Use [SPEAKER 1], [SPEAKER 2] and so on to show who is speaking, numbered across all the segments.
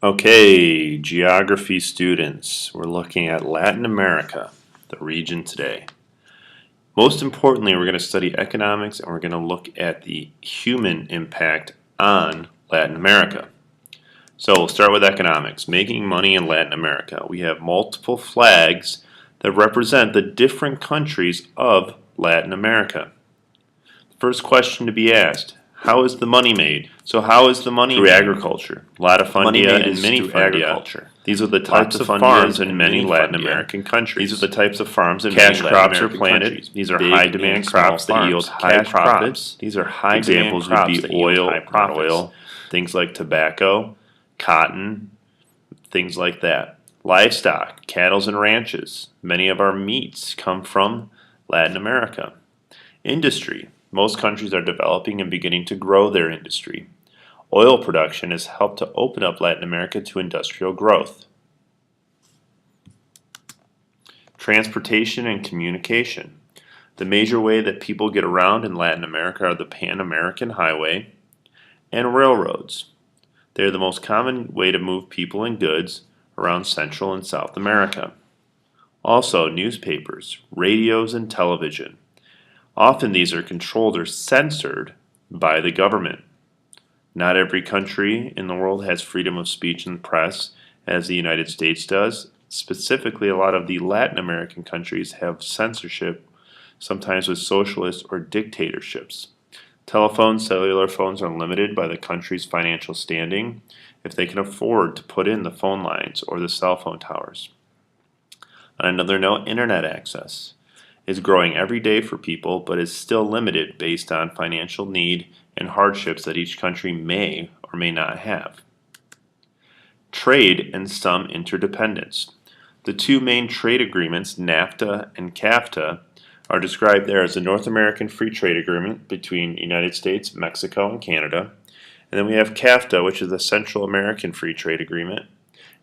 [SPEAKER 1] Okay, geography students, we're looking at Latin America, the region today. Most importantly, we're going to study economics and we're going to look at the human impact on Latin America. So we'll start with economics, making money in Latin America. We have multiple flags that represent the different countries of Latin America. First question to be asked, how is the money made? So how is the money
[SPEAKER 2] through
[SPEAKER 1] made?
[SPEAKER 2] Agriculture.
[SPEAKER 1] Latifundia and
[SPEAKER 2] Minifundia.
[SPEAKER 1] These are the types of farms in many Latin American countries.
[SPEAKER 2] These are the types of farms in
[SPEAKER 1] Cash
[SPEAKER 2] many
[SPEAKER 1] crops
[SPEAKER 2] Latin
[SPEAKER 1] are
[SPEAKER 2] American
[SPEAKER 1] planted.
[SPEAKER 2] countries.
[SPEAKER 1] These are
[SPEAKER 2] Big
[SPEAKER 1] high
[SPEAKER 2] and
[SPEAKER 1] demand
[SPEAKER 2] small
[SPEAKER 1] crops that yield
[SPEAKER 2] farms.
[SPEAKER 1] high
[SPEAKER 2] Cash
[SPEAKER 1] profits.
[SPEAKER 2] crops.
[SPEAKER 1] These are high
[SPEAKER 2] Examples
[SPEAKER 1] demand
[SPEAKER 2] would be
[SPEAKER 1] crops that yield
[SPEAKER 2] oil,
[SPEAKER 1] high profits.
[SPEAKER 2] oil.
[SPEAKER 1] Things like tobacco, cotton, things like that. Livestock, cattle and ranches. Many of our meats come from Latin America. Industry. Most countries are developing and beginning to grow their industry. Oil production has helped to open up Latin America to industrial growth. Transportation and communication. The major way that people get around in Latin America are the Pan-American Highway and railroads. They are the most common way to move people and goods around Central and South America. Also, newspapers, radios, and television. Often these are controlled or censored by the government. Not every country in the world has freedom of speech and press as the United States does. Specifically, a lot of the Latin American countries have censorship, sometimes with socialist or dictatorships. Telephones, cellular phones are limited by the country's financial standing if they can afford to put in the phone lines or the cell phone towers. On another note, internet access is growing every day for people, but is still limited based on financial need and hardships that each country may or may not have. Trade and some interdependence. The two main trade agreements, NAFTA and CAFTA, are described there as the North American Free Trade Agreement between the United States, Mexico, and Canada. And then we have CAFTA, which is the Central American Free Trade Agreement.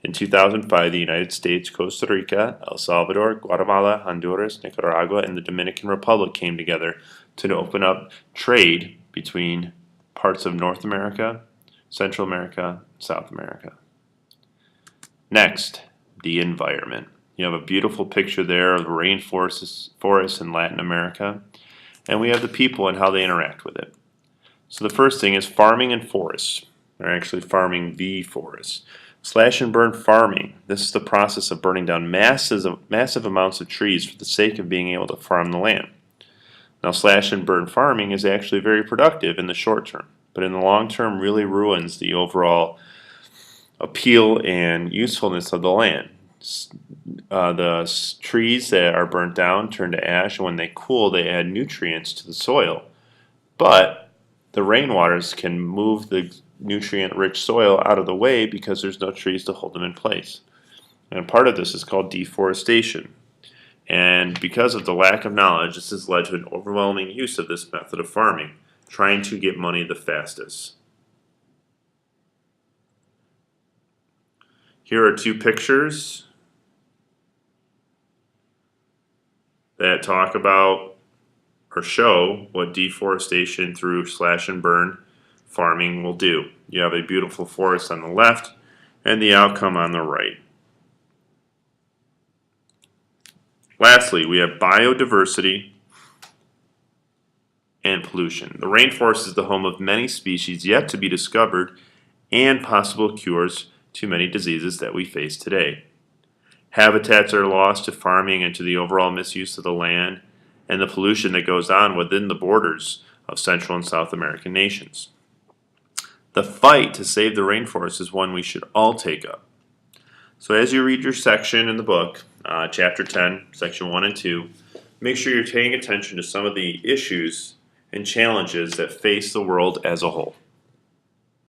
[SPEAKER 1] In 2005, the United States, Costa Rica, El Salvador, Guatemala, Honduras, Nicaragua, and the Dominican Republic came together to open up trade between parts of North America, Central America, South America. Next, the environment. You have a beautiful picture there of the rainforests in Latin America, and we have the people and how they interact with it. So the first thing is farming and forests. They're actually farming the forests. Slash and burn farming. This is the process of burning down massive amounts of trees for the sake of being able to farm the land. Now, slash and burn farming is actually very productive in the short term, but in the long term really ruins the overall appeal and usefulness of the land. The trees that are burnt down turn to ash, and when they cool, they add nutrients to the soil. But the rainwaters can move the nutrient-rich soil out of the way because there's no trees to hold them in place. And part of this is called deforestation. And because of the lack of knowledge, this has led to an overwhelming use of this method of farming, trying to get money the fastest. Here are two pictures that talk about or show what deforestation through slash and burn farming will do. You have a beautiful forest on the left and the outcome on the right. Lastly, we have biodiversity and pollution. The rainforest is the home of many species yet to be discovered and possible cures to many diseases that we face today. Habitats are lost to farming and to the overall misuse of the land and the pollution that goes on within the borders of Central and South American nations. The fight to save the rainforest is one we should all take up. So as you read your section in the book, Chapter 10, Section 1 and 2, make sure you're paying attention to some of the issues and challenges that face the world as a whole.